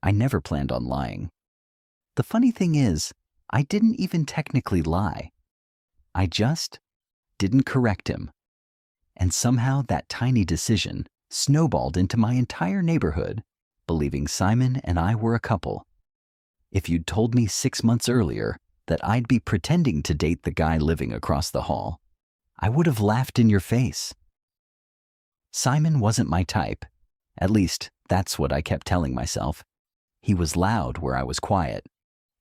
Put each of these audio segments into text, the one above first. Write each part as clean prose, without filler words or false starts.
I never planned on lying. The funny thing is, I didn't even technically lie. I just didn't correct him. And somehow that tiny decision snowballed into my entire neighborhood, believing Simon and I were a couple. If you'd told me 6 months earlier that I'd be pretending to date the guy living across the hall, I would have laughed in your face. Simon wasn't my type. At least, that's what I kept telling myself. He was loud where I was quiet.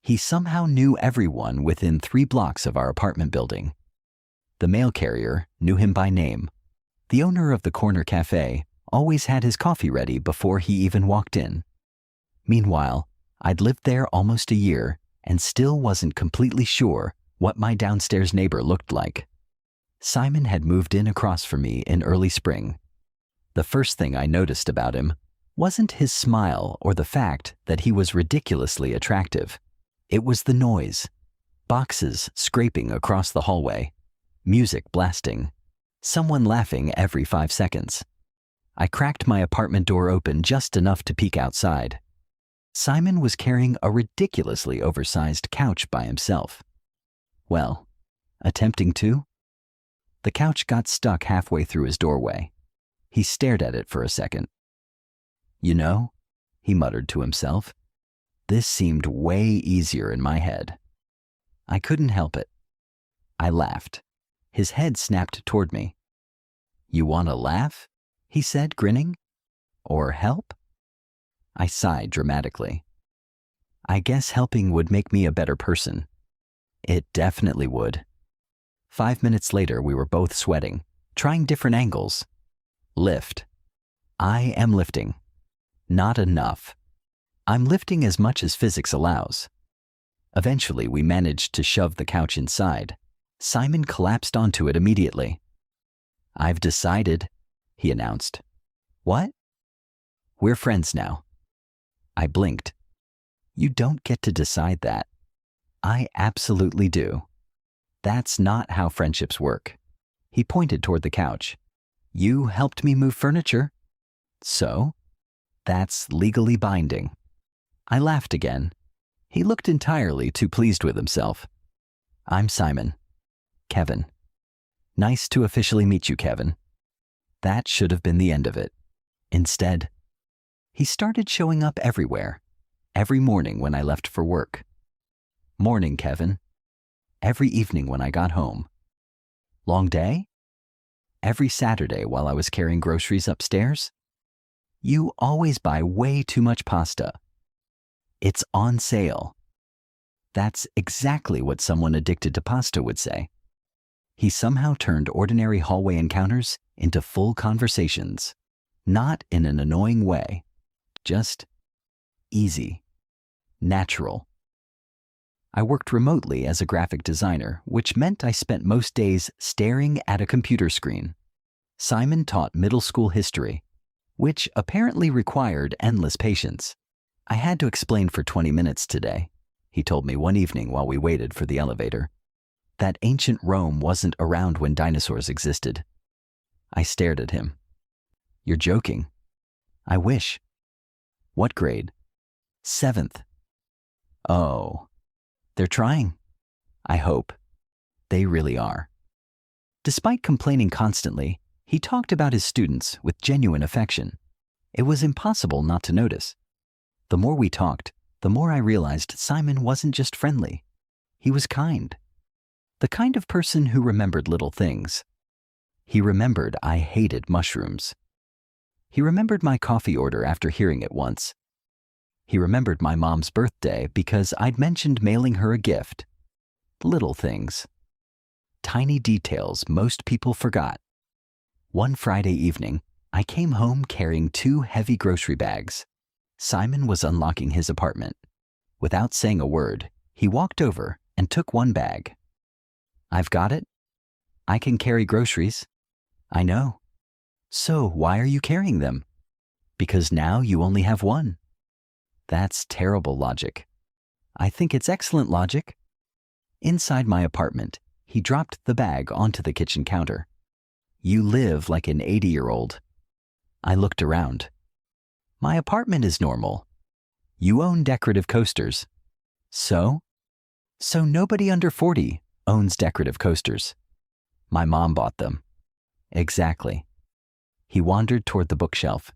He somehow knew everyone within 3 blocks of our apartment building. The mail carrier knew him by name. The owner of the corner cafe always had his coffee ready before he even walked in. Meanwhile, I'd lived there almost a year and still wasn't completely sure what my downstairs neighbor looked like. Simon had moved in across from me in early spring. The first thing I noticed about him wasn't his smile or the fact that he was ridiculously attractive. It was the noise. Boxes scraping across the hallway, music blasting, someone laughing every 5 seconds. I cracked my apartment door open just enough to peek outside. Simon was carrying a ridiculously oversized couch by himself. Well, attempting to. The couch got stuck halfway through his doorway. He stared at it for a second. You know, he muttered to himself, this seemed way easier in my head. I couldn't help it. I laughed. His head snapped toward me. You want to laugh? He said, grinning. Or help? I sighed dramatically. I guess helping would make me a better person. It definitely would. 5 minutes later, we were both sweating, trying different angles. Lift. I am lifting. Not enough. I'm lifting as much as physics allows. Eventually, we managed to shove the couch inside. Simon collapsed onto it immediately. I've decided, he announced. What? We're friends now. I blinked. You don't get to decide that. I absolutely do. That's not how friendships work. He pointed toward the couch. You helped me move furniture. So? That's legally binding. I laughed again. He looked entirely too pleased with himself. I'm Simon. Kevin. Nice to officially meet you, Kevin. That should have been the end of it. Instead, he started showing up everywhere, every morning when I left for work. Morning, Kevin. Every evening when I got home. Long day? Every Saturday while I was carrying groceries upstairs? You always buy way too much pasta. It's on sale. That's exactly what someone addicted to pasta would say. He somehow turned ordinary hallway encounters into full conversations, not in an annoying way, just easy, natural. I worked remotely as a graphic designer, which meant I spent most days staring at a computer screen. Simon taught middle school history, which apparently required endless patience. I had to explain for 20 minutes today, he told me one evening while we waited for the elevator, that ancient Rome wasn't around when dinosaurs existed. I stared at him. You're joking. I wish. What grade? 7th. Oh, they're trying. I hope. They really are. Despite complaining constantly, he talked about his students with genuine affection. It was impossible not to notice. The more we talked, the more I realized Simon wasn't just friendly. He was kind. The kind of person who remembered little things. He remembered I hated mushrooms. He remembered my coffee order after hearing it once. He remembered my mom's birthday because I'd mentioned mailing her a gift. Little things. Tiny details most people forgot. One Friday evening, I came home carrying 2 heavy grocery bags. Simon was unlocking his apartment. Without saying a word, he walked over and took one bag. I've got it. I can carry groceries. I know. So why are you carrying them? Because now you only have one. That's terrible logic. I think it's excellent logic. Inside my apartment, he dropped the bag onto the kitchen counter. You live like an 80-year-old. I looked around. My apartment is normal. You own decorative coasters. So? So nobody under 40 owns decorative coasters. My mom bought them. Exactly. He wandered toward the bookshelf.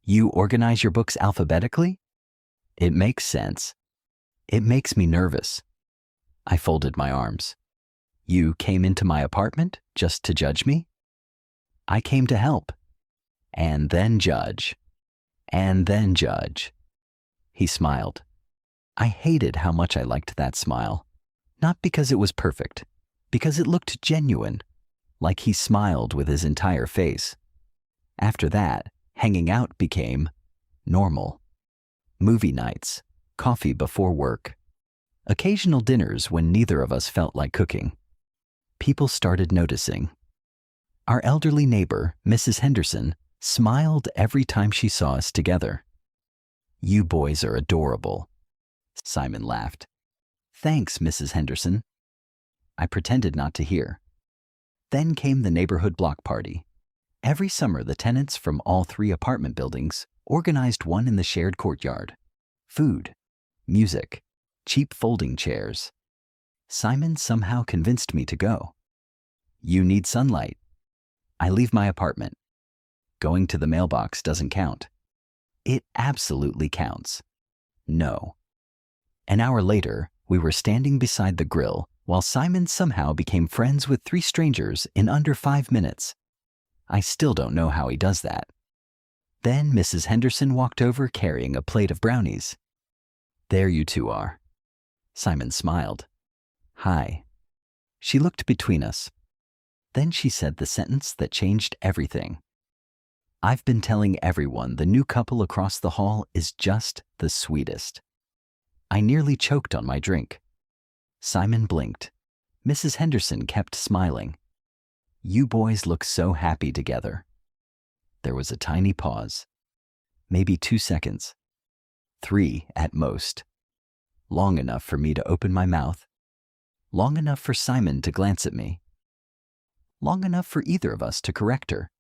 You organize your books alphabetically? It makes sense. It makes me nervous. I folded my arms. You came into my apartment just to judge me? I came to help. And then judge. And then judge. He smiled. I hated how much I liked that smile. Not because it was perfect, because it looked genuine, like he smiled with his entire face. After that, hanging out became normal. Movie nights, coffee before work, occasional dinners when neither of us felt like cooking. People started noticing. Our elderly neighbor, Mrs. Henderson, smiled every time she saw us together. You boys are adorable. Simon laughed. Thanks, Mrs. Henderson. I pretended not to hear. Then came the neighborhood block party. Every summer, the tenants from all 3 apartment buildings organized one in the shared courtyard. Food, music, cheap folding chairs. Simon somehow convinced me to go. You need sunlight. I leave my apartment. Going to the mailbox doesn't count. It absolutely counts. No. An hour later, we were standing beside the grill while Simon somehow became friends with 3 strangers in under 5 minutes. I still don't know how he does that. Then Mrs. Henderson walked over carrying a plate of brownies. There you two are. Simon smiled. Hi. She looked between us. Then she said the sentence that changed everything. I've been telling everyone the new couple across the hall is just the sweetest. I nearly choked on my drink. Simon blinked. Mrs. Henderson kept smiling. You boys look so happy together. There was a tiny pause. Maybe 2 seconds. 3 at most. Long enough for me to open my mouth. Long enough for Simon to glance at me. Long enough for either of us to correct her.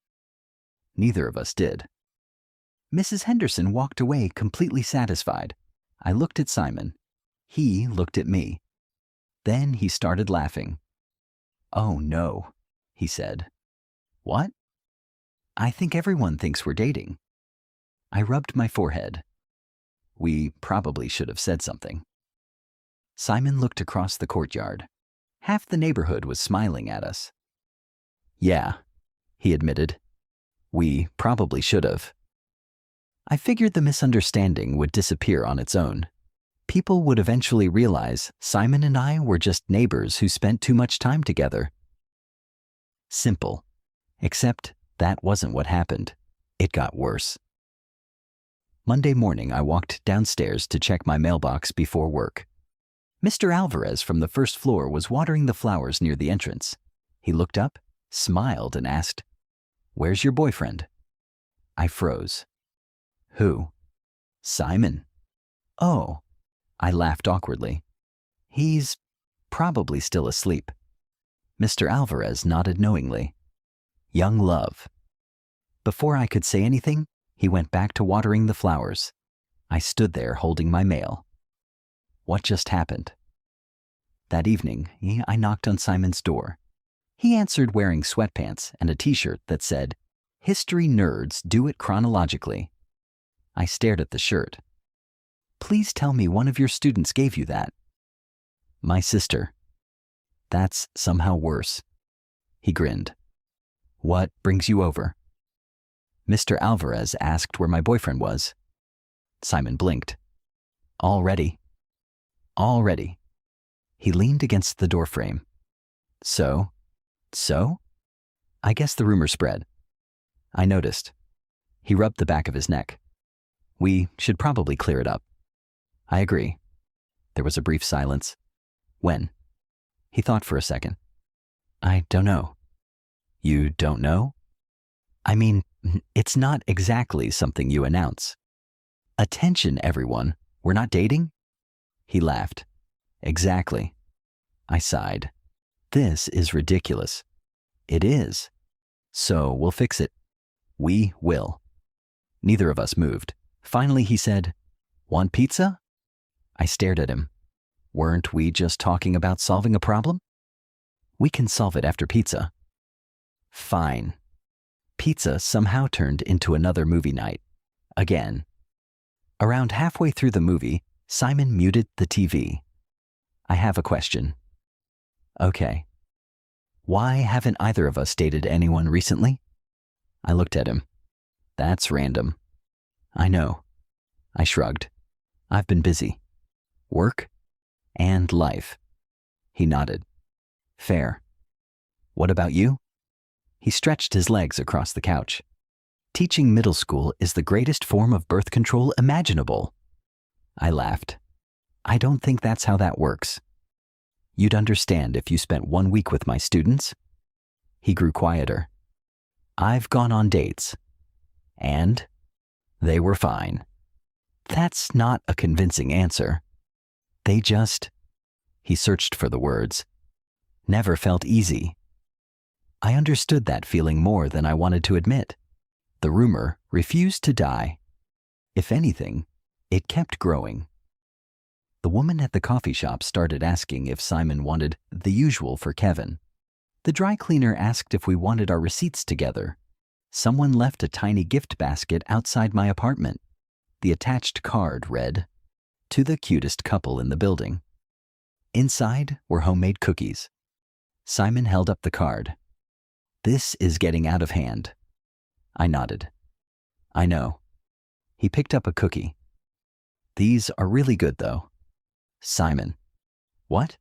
Neither of us did. Mrs. Henderson walked away completely satisfied. I looked at Simon. He looked at me. Then he started laughing. Oh no, he said. What? I think everyone thinks we're dating. I rubbed my forehead. We probably should have said something. Simon looked across the courtyard. Half the neighborhood was smiling at us. Yeah, he admitted. We probably should have. I figured the misunderstanding would disappear on its own. People would eventually realize Simon and I were just neighbors who spent too much time together. Simple. Except that wasn't what happened. It got worse. Monday morning, I walked downstairs to check my mailbox before work. Mr. Alvarez from the first floor was watering the flowers near the entrance. He looked up, smiled, and asked, "Where's your boyfriend?" I froze. Who? Simon. Oh. I laughed awkwardly. He's probably still asleep. Mr. Alvarez nodded knowingly. Young love. Before I could say anything, he went back to watering the flowers. I stood there holding my mail. What just happened? That evening, I knocked on Simon's door. He answered wearing sweatpants and a t-shirt that said, "History nerds do it chronologically." I stared at the shirt. Please tell me one of your students gave you that. My sister. That's somehow worse. He grinned. What brings you over? Mr. Alvarez asked where my boyfriend was. Simon blinked. Already. Already. He leaned against the doorframe. So? I guess the rumor spread. I noticed. He rubbed the back of his neck. We should probably clear it up. I agree. There was a brief silence. When? He thought for a second. I don't know. You don't know? I mean, it's not exactly something you announce. Attention, everyone. We're not dating? He laughed. Exactly. I sighed. This is ridiculous. It is. So we'll fix it. We will. Neither of us moved. Finally, he said, Want pizza? I stared at him. Weren't we just talking about solving a problem? We can solve it after pizza. Fine. Pizza somehow turned into another movie night. Again. Around halfway through the movie, Simon muted the TV. I have a question. Okay. Why haven't either of us dated anyone recently? I looked at him. That's random. I know. I shrugged. I've been busy. Work and life. He nodded. Fair. What about you? He stretched his legs across the couch. Teaching middle school is the greatest form of birth control imaginable. I laughed. I don't think that's how that works. You'd understand if you spent 1 week with my students. He grew quieter. I've gone on dates. And they were fine. That's not a convincing answer. They just, he searched for the words, never felt easy. I understood that feeling more than I wanted to admit. The rumor refused to die. If anything, it kept growing. The woman at the coffee shop started asking if Simon wanted the usual for Kevin. The dry cleaner asked if we wanted our receipts together. Someone left a tiny gift basket outside my apartment. The attached card read, "To the cutest couple in the building." Inside were homemade cookies. Simon held up the card. This is getting out of hand. I nodded. I know. He picked up a cookie. These are really good, though. Simon. What?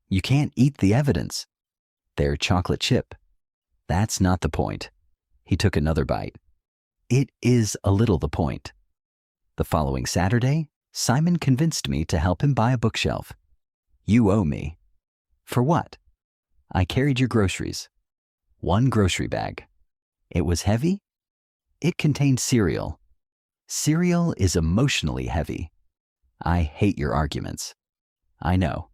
You can't eat the evidence. They're chocolate chip. That's not the point. He took another bite. It is a little the point. The following Saturday, Simon convinced me to help him buy a bookshelf. You owe me. For what? I carried your groceries. 1 grocery bag. It was heavy? It contained cereal. Cereal is emotionally heavy. I hate your arguments. I know.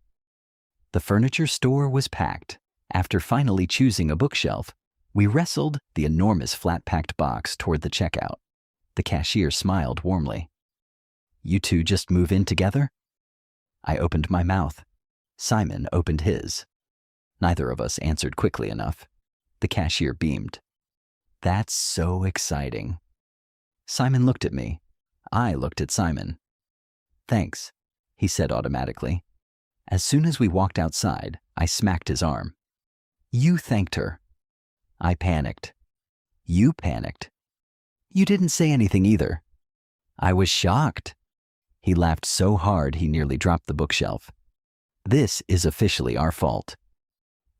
The furniture store was packed. After finally choosing a bookshelf, we wrestled the enormous flat-packed box toward the checkout. The cashier smiled warmly. You two just move in together? I opened my mouth. Simon opened his. Neither of us answered quickly enough. The cashier beamed. That's so exciting. Simon looked at me. I looked at Simon. Thanks, he said automatically. As soon as we walked outside, I smacked his arm. You thanked her. I panicked. You panicked. You didn't say anything either. I was shocked. He laughed so hard he nearly dropped the bookshelf. This is officially our fault.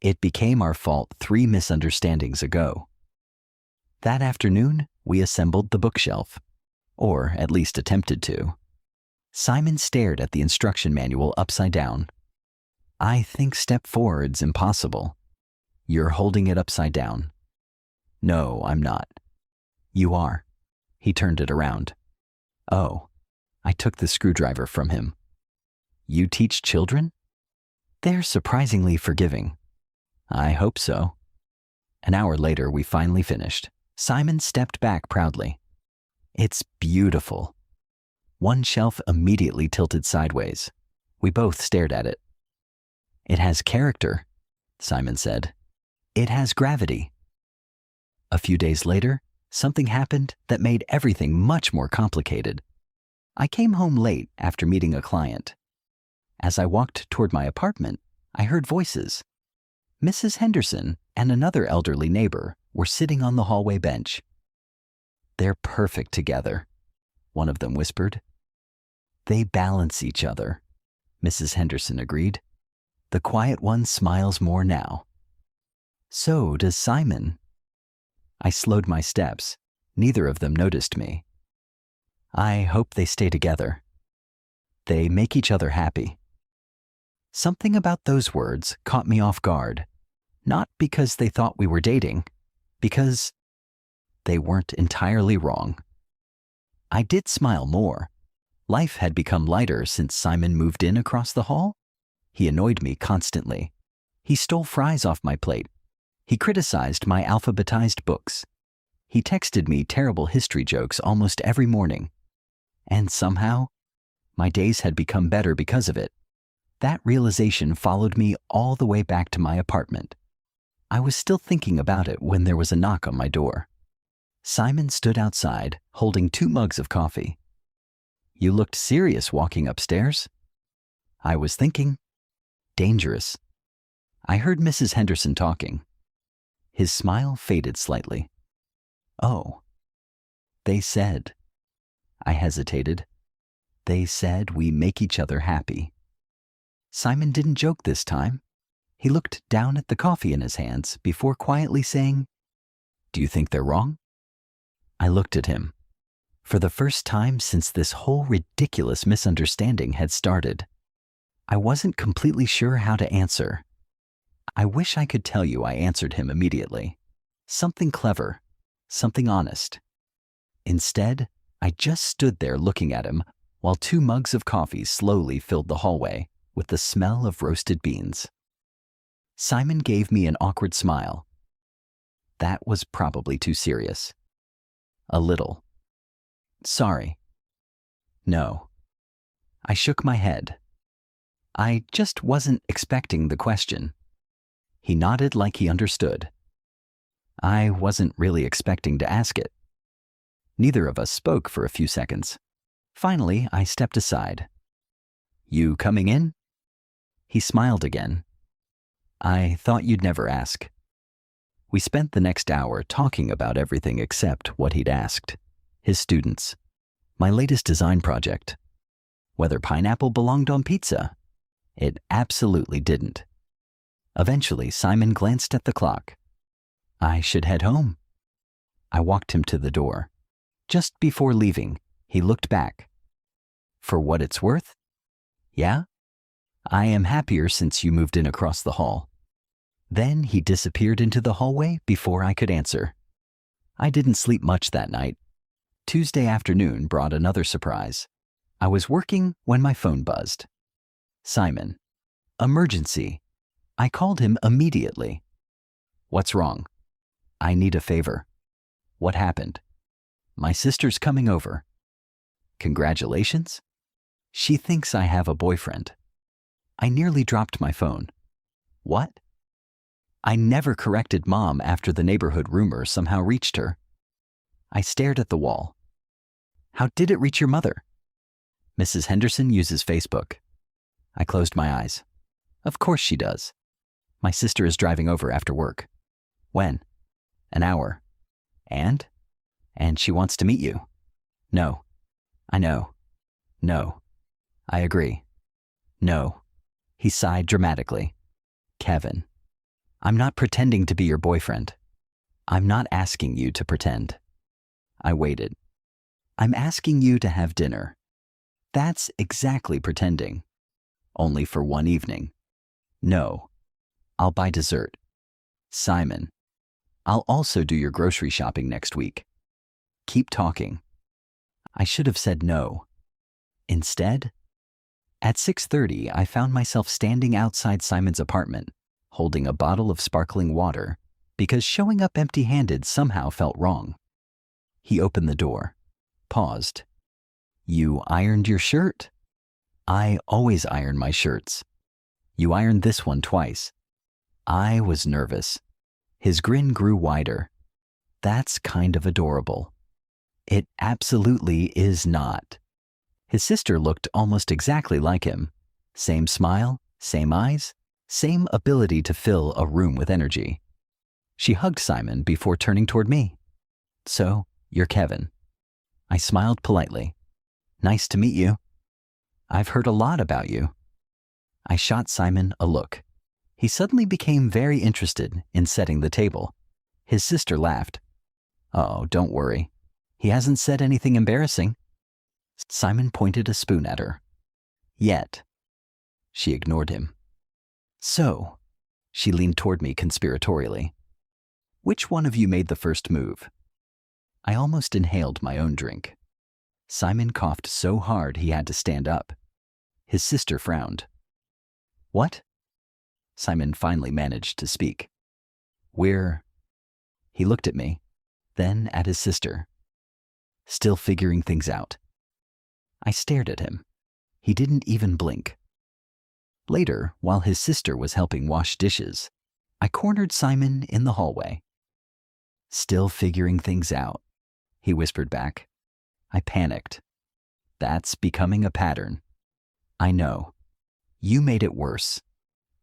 It became our fault 3 misunderstandings ago. That afternoon, we assembled the bookshelf, or at least attempted to. Simon stared at the instruction manual upside down. I think step forward's impossible. You're holding it upside down. No, I'm not. You are. He turned it around. Oh, I took the screwdriver from him. You teach children? They're surprisingly forgiving. I hope so. An hour later, we finally finished. Simon stepped back proudly. It's beautiful. 1 shelf immediately tilted sideways. We both stared at it. It has character, Simon said. It has gravity. A few days later, something happened that made everything much more complicated. I came home late after meeting a client. As I walked toward my apartment, I heard voices. Mrs. Henderson and another elderly neighbor were sitting on the hallway bench. They're perfect together, one of them whispered. They balance each other, Mrs. Henderson agreed. The quiet one smiles more now. So does Simon. I slowed my steps. Neither of them noticed me. I hope they stay together. They make each other happy. Something about those words caught me off guard. Not because they thought we were dating, because they weren't entirely wrong. I did smile more. Life had become lighter since Simon moved in across the hall. He annoyed me constantly. He stole fries off my plate. He criticized my alphabetized books. He texted me terrible history jokes almost every morning. And somehow, My days had become better because of it. That realization followed me all the way back to my apartment. I was still thinking about it when there was a knock on my door. Simon stood outside, holding 2 mugs of coffee. "You looked serious walking upstairs." I was thinking. Dangerous. I heard Mrs. Henderson talking. His smile faded slightly. "Oh." "They said." I hesitated. "They said we make each other happy." Simon didn't joke this time. He looked down at the coffee in his hands before quietly saying, "Do you think they're wrong?" I looked at him. For the first time since this whole ridiculous misunderstanding had started, I wasn't completely sure how to answer. I wish I could tell you I answered him immediately. Something clever, something honest. Instead, I just stood there looking at him while 2 mugs of coffee slowly filled the hallway with the smell of roasted beans. Simon gave me an awkward smile. That was probably too serious. A little. "Sorry." "No." I shook my head. I just wasn't expecting the question. He nodded like he understood. I wasn't really expecting to ask it. Neither of us spoke for a few seconds. Finally, I stepped aside. "You coming in?" He smiled again. "I thought you'd never ask." We spent the next hour talking about everything except what he'd asked. His students. My latest design project. Whether pineapple belonged on pizza. It absolutely didn't. Eventually, Simon glanced at the clock. I should head home. I walked him to the door. Just before leaving, he looked back. "For what it's worth? Yeah? I am happier since you moved in across the hall." Then he disappeared into the hallway before I could answer. I didn't sleep much that night. Tuesday afternoon brought another surprise. I was working when my phone buzzed. Simon. Emergency. I called him immediately. "What's wrong?" "I need a favor." "What happened?" "My sister's coming over." "Congratulations?" "She thinks I have a boyfriend." I nearly dropped my phone. "What?" I never corrected Mom after the neighborhood rumor somehow reached her. I stared at the wall. "How did it reach your mother?" "Mrs. Henderson uses Facebook." I closed my eyes. "Of course she does. My sister is driving over after work." "When?" "An hour." "And?" "And she wants to meet you." "No." "I know." "No." "I agree." "No." He sighed dramatically. "Kevin, I'm not pretending to be your boyfriend. I'm not asking you to pretend." I waited. "I'm asking you to have dinner." That's exactly pretending. Only for one evening. "No." "I'll buy dessert." "Simon, I'll also do your grocery shopping next week." "Keep talking." I should have said no. Instead, at 6:30, I found myself standing outside Simon's apartment, holding a bottle of sparkling water, because showing up empty-handed somehow felt wrong. He opened the door, paused. "You ironed your shirt?" "I always iron my shirts." "You ironed this one twice." I was nervous. His grin grew wider. "That's kind of adorable." "It absolutely is not." His sister looked almost exactly like him. Same smile, same eyes, same ability to fill a room with energy. She hugged Simon before turning toward me. "So, you're Kevin." I smiled politely. "Nice to meet you." "I've heard a lot about you." I shot Simon a look. He suddenly became very interested in setting the table. His sister laughed. "Oh, don't worry. He hasn't said anything embarrassing." Simon pointed a spoon at her. "Yet." She ignored him. "So," she leaned toward me conspiratorially, "which one of you made the first move?" I almost inhaled my own drink. Simon coughed so hard he had to stand up. His sister frowned. "What?" Simon finally managed to speak. "We're..." He looked at me, then at his sister. "Still figuring things out." I stared at him. He didn't even blink. Later, while his sister was helping wash dishes, I cornered Simon in the hallway. "Still figuring things out," he whispered back. I panicked. "That's becoming a pattern." "I know. You made it worse.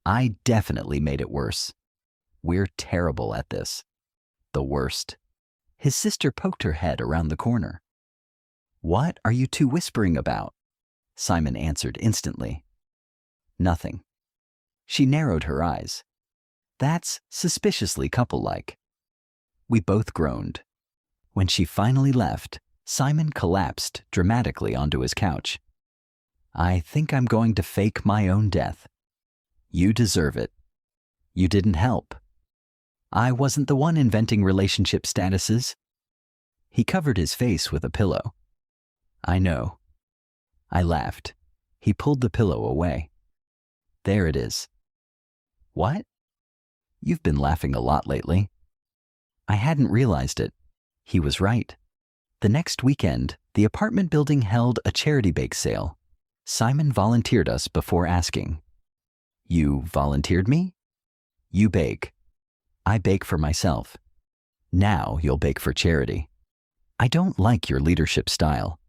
I definitely made it worse. We're terrible at this. The worst." His sister poked her head around the corner. "What are you two whispering about?" Simon answered instantly. "Nothing." She narrowed her eyes. "That's suspiciously couple-like." We both groaned. When she finally left, Simon collapsed dramatically onto his couch. "I think I'm going to fake my own death." "You deserve it. You didn't help. I wasn't the one inventing relationship statuses." He covered his face with a pillow. "I know." I laughed. He pulled the pillow away. "There it is." "What?" "You've been laughing a lot lately." I hadn't realized it. He was right. The next weekend, the apartment building held a charity bake sale. Simon volunteered us before asking. "You volunteered me?" "You bake. I bake for myself. Now you'll bake for charity." "I don't like your leadership style.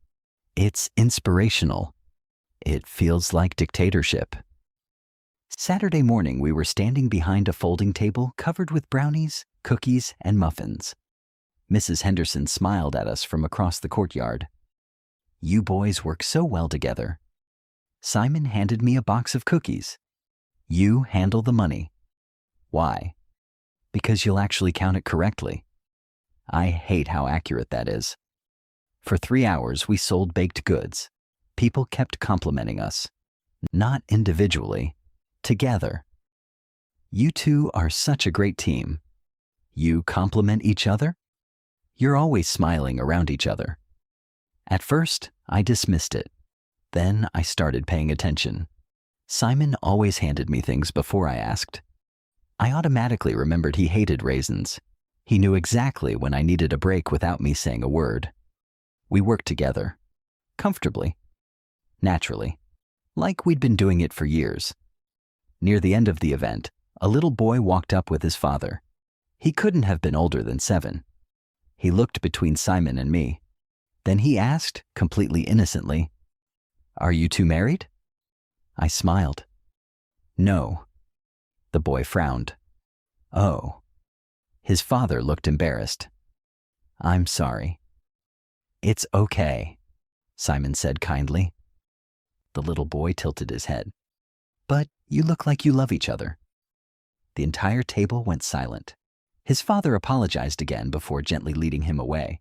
It's inspirational. It feels like dictatorship." Saturday morning, we were standing behind a folding table covered with brownies, cookies, and muffins. Mrs. Henderson smiled at us from across the courtyard. "You boys work so well together." Simon handed me a box of cookies. "You handle the money." "Why?" "Because you'll actually count it correctly." I hate how accurate that is. For 3 hours, we sold baked goods. People kept complimenting us. Not individually, together. "You two are such a great team." "You compliment each other?" "You're always smiling around each other." At first, I dismissed it. Then I started paying attention. Simon always handed me things before I asked. I automatically remembered he hated raisins. He knew exactly when I needed a break without me saying a word. We worked together. Comfortably. Naturally. Like we'd been doing it for years. Near the end of the event, a little boy walked up with his father. He couldn't have been older than 7. He looked between Simon and me. Then he asked, completely innocently, "Are you two married?" I smiled. "No." The boy frowned. "Oh." His father looked embarrassed. "I'm sorry." "It's okay," Simon said kindly. The little boy tilted his head. "But you look like you love each other." The entire table went silent. His father apologized again before gently leading him away.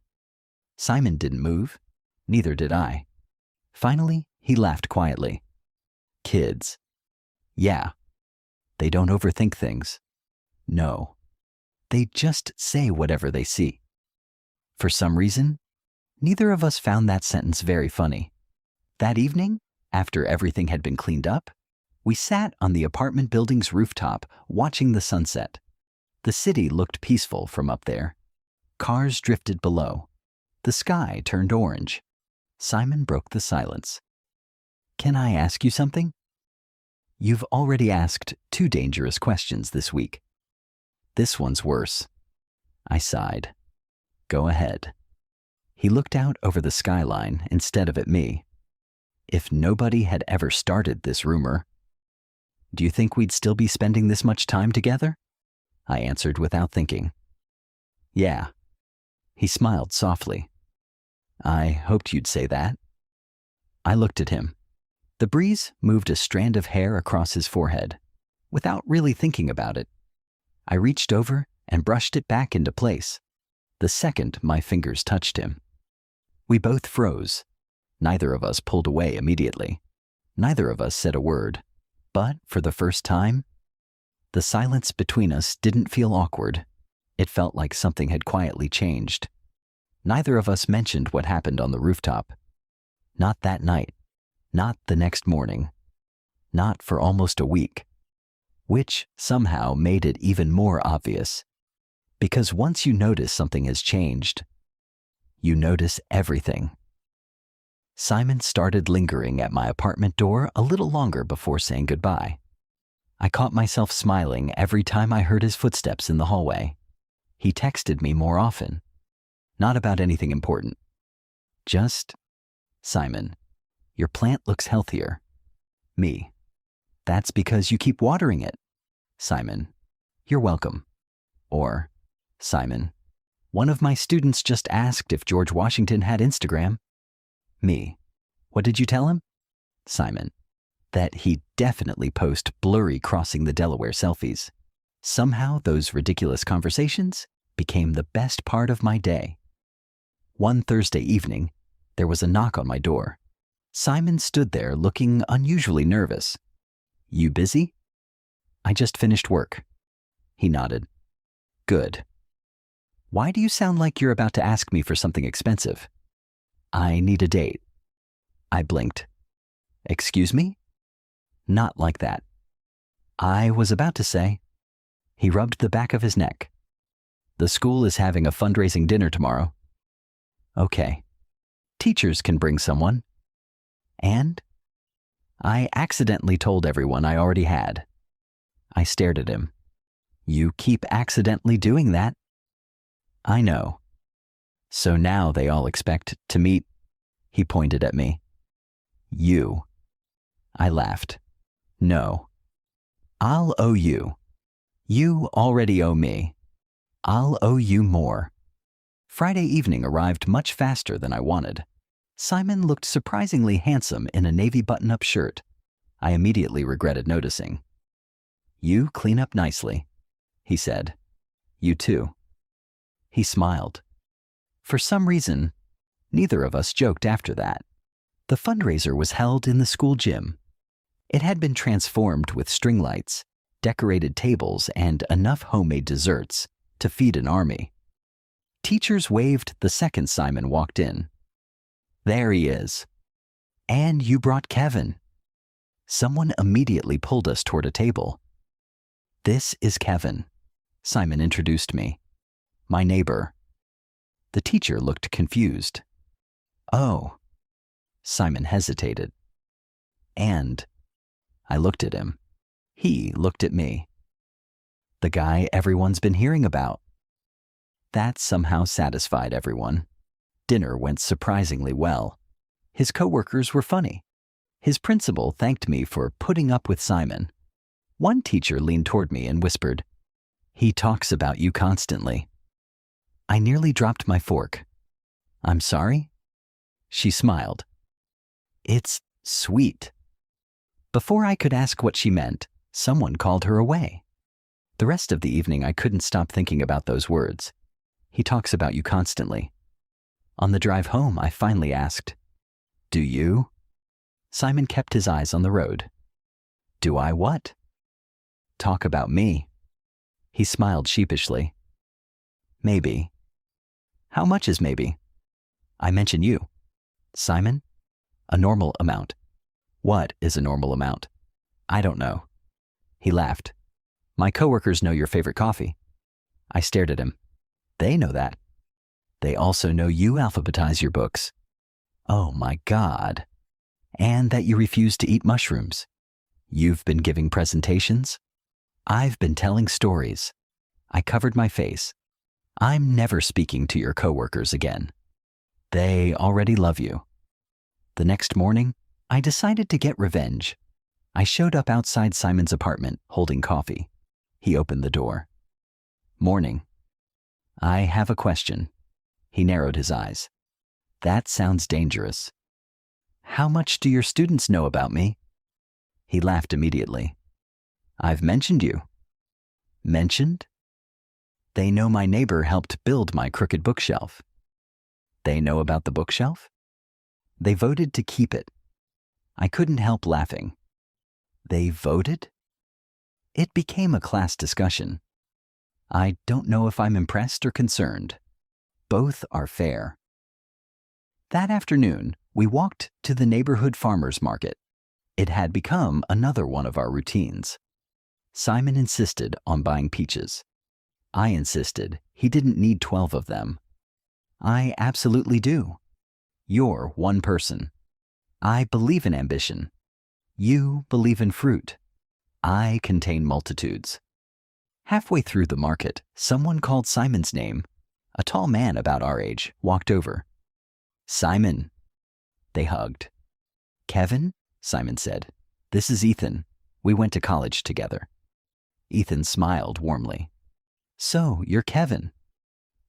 Simon didn't move. Neither did I. Finally, he laughed quietly. "Kids." "Yeah. They don't overthink things." "No. They just say whatever they see." For some reason, neither of us found that sentence very funny. That evening, after everything had been cleaned up, we sat on the apartment building's rooftop watching the sunset. The city looked peaceful from up there. Cars drifted below. The sky turned orange. Simon broke the silence. "Can I ask you something?" "You've already asked 2 dangerous questions this week." "This one's worse." I sighed. "Go ahead." He looked out over the skyline instead of at me. "If nobody had ever started this rumor, do you think we'd still be spending this much time together?" I answered without thinking. "Yeah." He smiled softly. "I hoped you'd say that." I looked at him. The breeze moved a strand of hair across his forehead. Without really thinking about it, I reached over and brushed it back into place, the second my fingers touched him. We both froze. Neither of us pulled away immediately. Neither of us said a word. But for the first time, the silence between us didn't feel awkward. It felt like something had quietly changed. Neither of us mentioned what happened on the rooftop. Not that night. Not the next morning. Not for almost a week. Which somehow made it even more obvious. Because once you notice something has changed, you notice everything. Simon started lingering at my apartment door a little longer before saying goodbye. I caught myself smiling every time I heard his footsteps in the hallway. He texted me more often. Not about anything important. Just, Simon, your plant looks healthier. Me, that's because you keep watering it. Simon, you're welcome. Or, Simon, one of my students just asked if George Washington had Instagram. Me, what did you tell him? Simon, that he'd definitely post blurry crossing the Delaware selfies. Somehow those ridiculous conversations became the best part of my day. One Thursday evening, there was a knock on my door. Simon stood there looking unusually nervous. You busy? I just finished work. He nodded. Good. Why do you sound like you're about to ask me for something expensive? I need a date. I blinked. Excuse me? Not like that. I was about to say. He rubbed the back of his neck. The school is having a fundraising dinner tomorrow. Okay. Teachers can bring someone. And? I accidentally told everyone I already had. I stared at him. You keep accidentally doing that. I know. So now they all expect to meet. He pointed at me. You. I laughed. No. I'll owe you. You already owe me. I'll owe you more. Friday evening arrived much faster than I wanted. Simon looked surprisingly handsome in a navy button-up shirt. I immediately regretted noticing. You clean up nicely, he said. You too. He smiled. For some reason, neither of us joked after that. The fundraiser was held in the school gym. It had been transformed with string lights, decorated tables, and enough homemade desserts to feed an army. Teachers waved the second Simon walked in. There he is. And you brought Kevin. Someone immediately pulled us toward a table. This is Kevin, Simon introduced me. My neighbor. The teacher looked confused. Oh. Simon hesitated. And I looked at him. He looked at me. The guy everyone's been hearing about. That somehow satisfied everyone. Dinner went surprisingly well. His coworkers were funny. His principal thanked me for putting up with Simon. One teacher leaned toward me and whispered, "He talks about you constantly." I nearly dropped my fork. I'm sorry? She smiled. It's sweet. Before I could ask what she meant, someone called her away. The rest of the evening I couldn't stop thinking about those words. He talks about you constantly. On the drive home, I finally asked, Do you? Simon kept his eyes on the road. Do I what? Talk about me. He smiled sheepishly. Maybe. How much is maybe? I mention you. Simon? A normal amount. What is a normal amount? I don't know. He laughed. My coworkers know your favorite coffee. I stared at him. They know that. They also know you alphabetize your books. Oh my God. And that you refuse to eat mushrooms. You've been giving presentations. I've been telling stories. I covered my face. I'm never speaking to your coworkers again. They already love you. The next morning, I decided to get revenge. I showed up outside Simon's apartment holding coffee. He opened the door. Morning. I have a question. He narrowed his eyes. That sounds dangerous. How much do your students know about me? He laughed immediately. I've mentioned you. Mentioned? They know my neighbor helped build my crooked bookshelf. They know about the bookshelf? They voted to keep it. I couldn't help laughing. They voted? It became a class discussion. I don't know if I'm impressed or concerned. Both are fair. That afternoon, we walked to the neighborhood farmer's market. It had become another one of our routines. Simon insisted on buying peaches. I insisted he didn't need 12 of them. I absolutely do. You're one person. I believe in ambition. You believe in fruit. I contain multitudes. Halfway through the market, someone called Simon's name. A tall man about our age walked over. Simon. They hugged. Kevin, Simon said. This is Ethan. We went to college together. Ethan smiled warmly. So, you're Kevin.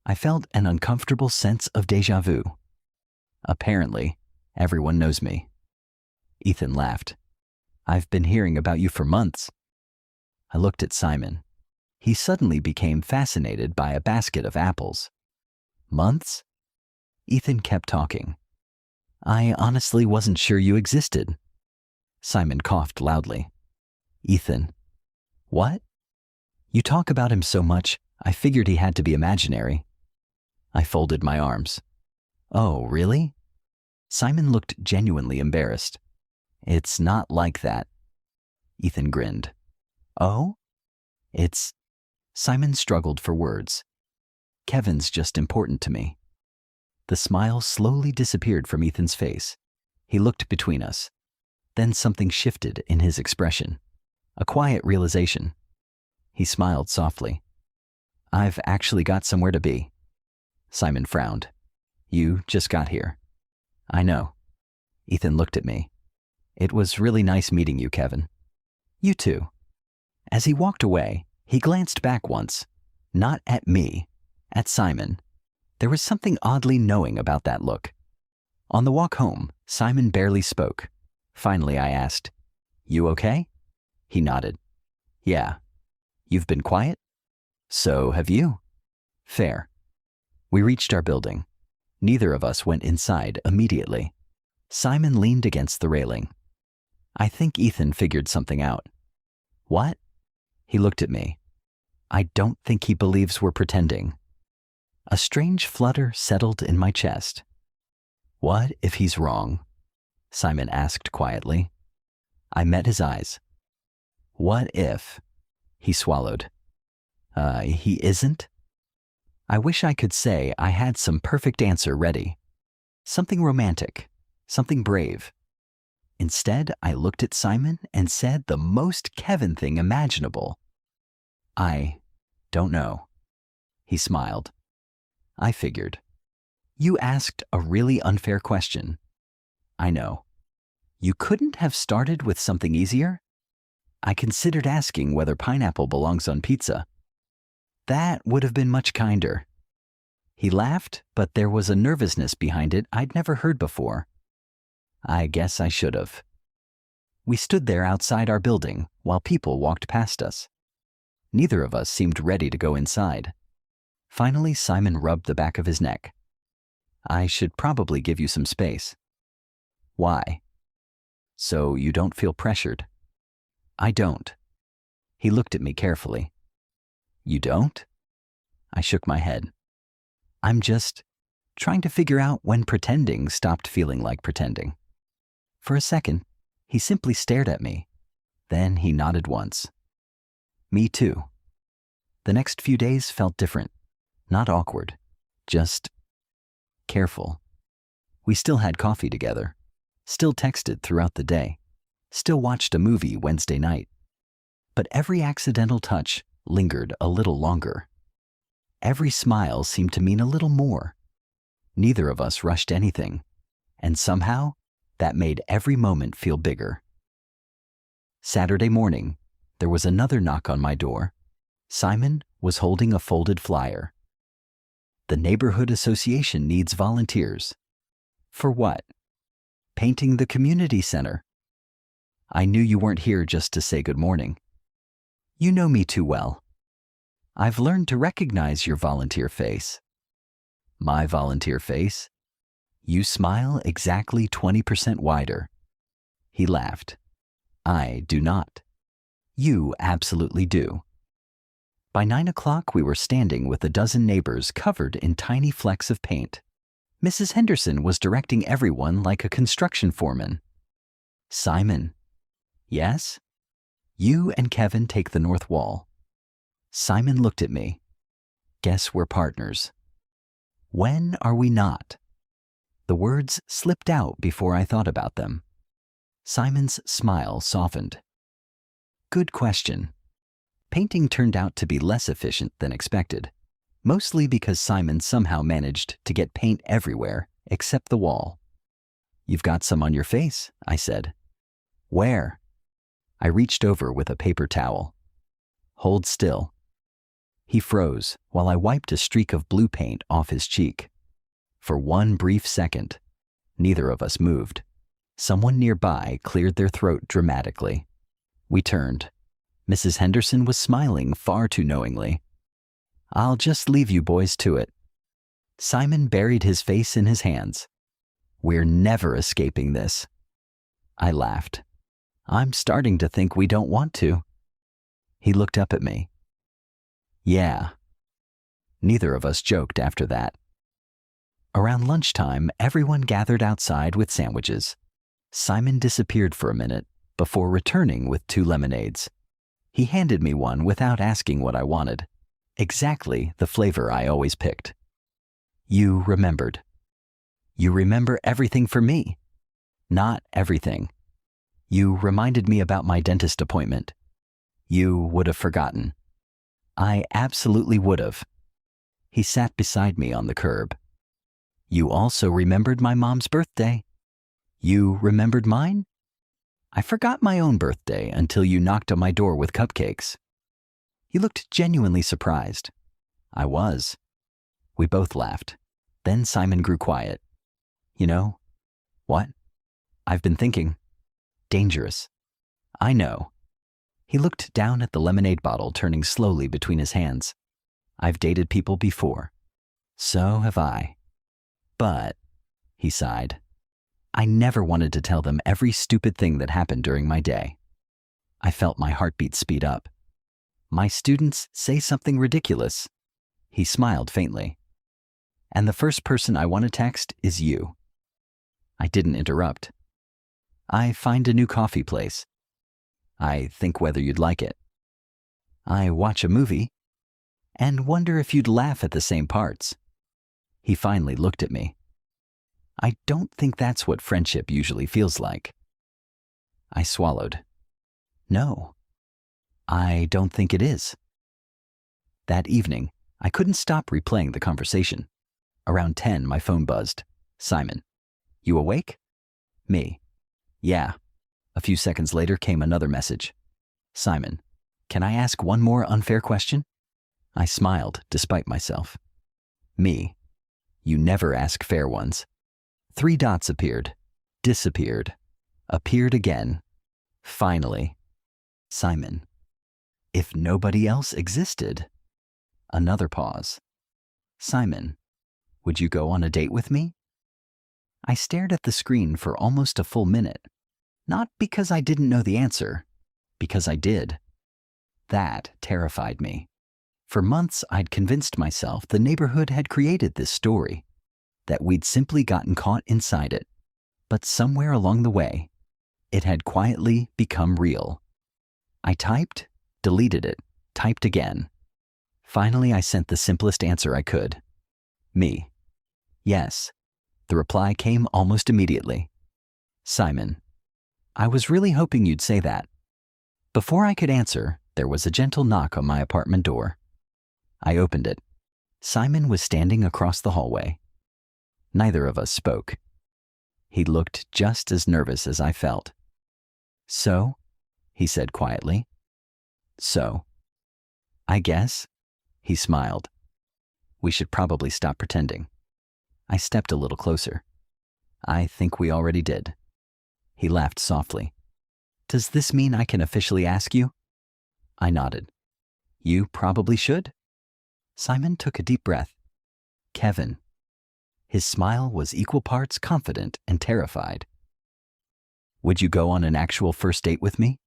I felt an uncomfortable sense of déjà vu. Apparently, everyone knows me. Ethan laughed. I've been hearing about you for months. I looked at Simon. He suddenly became fascinated by a basket of apples. Months? Ethan kept talking. I honestly wasn't sure you existed. Simon coughed loudly. Ethan. What? You talk about him so much, I figured he had to be imaginary. I folded my arms. Oh, really? Simon looked genuinely embarrassed. It's not like that. Ethan grinned. Oh? It's... Simon struggled for words. Kevin's just important to me. The smile slowly disappeared from Ethan's face. He looked between us. Then something shifted in his expression. A quiet realization. He smiled softly. I've actually got somewhere to be. Simon frowned. You just got here. I know. Ethan looked at me. It was really nice meeting you, Kevin. You too. As he walked away, he glanced back once, not at me, at Simon. There was something oddly knowing about that look. On the walk home, Simon barely spoke. Finally, I asked, You okay? He nodded. Yeah. You've been quiet? So have you. Fair. We reached our building. Neither of us went inside immediately. Simon leaned against the railing. I think Ethan figured something out. What? He looked at me. I don't think he believes we're pretending. A strange flutter settled in my chest. What if he's wrong? Simon asked quietly. I met his eyes. What if? He swallowed. He isn't? I wish I could say I had some perfect answer ready. Something romantic, something brave. Instead, I looked at Simon and said the most Kevin thing imaginable. I don't know. He smiled. I figured. You asked a really unfair question. I know. You couldn't have started with something easier? I considered asking whether pineapple belongs on pizza. That would have been much kinder. He laughed, but there was a nervousness behind it I'd never heard before. I guess I should have. We stood there outside our building while people walked past us. Neither of us seemed ready to go inside. Finally, Simon rubbed the back of his neck. I should probably give you some space. Why? So you don't feel pressured. I don't. He looked at me carefully. You don't? I shook my head. I'm just trying to figure out when pretending stopped feeling like pretending. For a second, he simply stared at me. Then he nodded once. Me too. The next few days felt different. Not awkward. Just careful. We still had coffee together. Still texted throughout the day. Still watched a movie Wednesday night. But every accidental touch lingered a little longer. Every smile seemed to mean a little more. Neither of us rushed anything, and somehow that made every moment feel bigger. Saturday morning, there was another knock on my door. Simon was holding a folded flyer. The neighborhood association needs volunteers. For what? Painting the community center. I knew you weren't here just to say good morning. You know me too well. I've learned to recognize your volunteer face. My volunteer face? You smile exactly 20% wider. He laughed. I do not. You absolutely do. By 9 o'clock, we were standing with a dozen neighbors covered in tiny flecks of paint. Mrs. Henderson was directing everyone like a construction foreman. Simon. Yes? You and Kevin take the north wall. Simon looked at me. Guess we're partners. When are we not? The words slipped out before I thought about them. Simon's smile softened. Good question. Painting turned out to be less efficient than expected, mostly because Simon somehow managed to get paint everywhere except the wall. You've got some on your face, I said. Where? I reached over with a paper towel. Hold still. He froze while I wiped a streak of blue paint off his cheek. For one brief second, neither of us moved. Someone nearby cleared their throat dramatically. We turned. Mrs. Henderson was smiling far too knowingly. I'll just leave you boys to it. Simon buried his face in his hands. We're never escaping this. I laughed. I'm starting to think we don't want to. He looked up at me. Yeah. Neither of us joked after that. Around lunchtime, everyone gathered outside with sandwiches. Simon disappeared for a minute before returning with 2 lemonades. He handed me one without asking what I wanted. Exactly the flavor I always picked. You remembered. You remember everything for me. Not everything. You reminded me about my dentist appointment. You would have forgotten. I absolutely would have. He sat beside me on the curb. You also remembered my mom's birthday. You remembered mine? I forgot my own birthday until you knocked on my door with cupcakes. He looked genuinely surprised. I was. We both laughed. Then Simon grew quiet. You know, what? I've been thinking. Dangerous. I know. He looked down at the lemonade bottle turning slowly between his hands. I've dated people before. So have I. But, he sighed, I never wanted to tell them every stupid thing that happened during my day. I felt my heartbeat speed up. My students say something ridiculous. He smiled faintly. And the first person I want to text is you. I didn't interrupt. I find a new coffee place. I think whether you'd like it. I watch a movie and wonder if you'd laugh at the same parts. He finally looked at me. I don't think that's what friendship usually feels like. I swallowed. No, I don't think it is. That evening, I couldn't stop replaying the conversation. Around 10, my phone buzzed. Simon, you awake? Me. Yeah. A few seconds later came another message. Simon, can I ask one more unfair question? I smiled despite myself. Me. You never ask fair ones. 3 dots appeared, disappeared, appeared again. Finally. Simon. If nobody else existed. Another pause. Simon, would you go on a date with me? I stared at the screen for almost a full minute. Not because I didn't know the answer, because I did. That terrified me. For months, I'd convinced myself the neighborhood had created this story, that we'd simply gotten caught inside it. But somewhere along the way, it had quietly become real. I typed, deleted it, typed again. Finally, I sent the simplest answer I could. Me. Yes. The reply came almost immediately. Simon. I was really hoping you'd say that. Before I could answer, there was a gentle knock on my apartment door. I opened it. Simon was standing across the hallway. Neither of us spoke. He looked just as nervous as I felt. So? He said quietly. So? I guess? He smiled. We should probably stop pretending. I stepped a little closer. I think we already did. He laughed softly. Does this mean I can officially ask you? I nodded. You probably should. Simon took a deep breath. Kevin. His smile was equal parts confident and terrified. Would you go on an actual first date with me?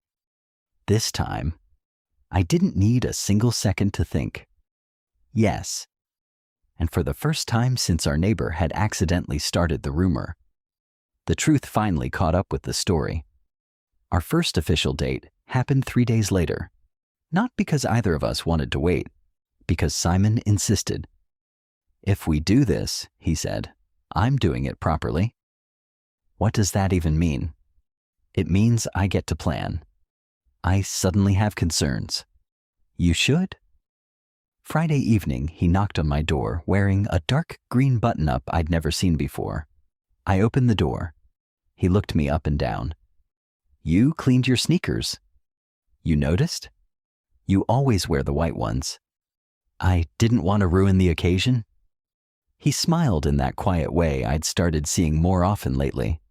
This time, I didn't need a single second to think. Yes. And for the first time since our neighbor had accidentally started the rumor, the truth finally caught up with the story. Our first official date happened 3 days later, not because either of us wanted to wait, because Simon insisted. If we do this, he said, I'm doing it properly. What does that even mean? It means I get to plan. I suddenly have concerns. You should? Friday evening, he knocked on my door wearing a dark green button-up I'd never seen before. I opened the door. He looked me up and down. You cleaned your sneakers. You noticed? You always wear the white ones. I didn't want to ruin the occasion. He smiled in that quiet way I'd started seeing more often lately.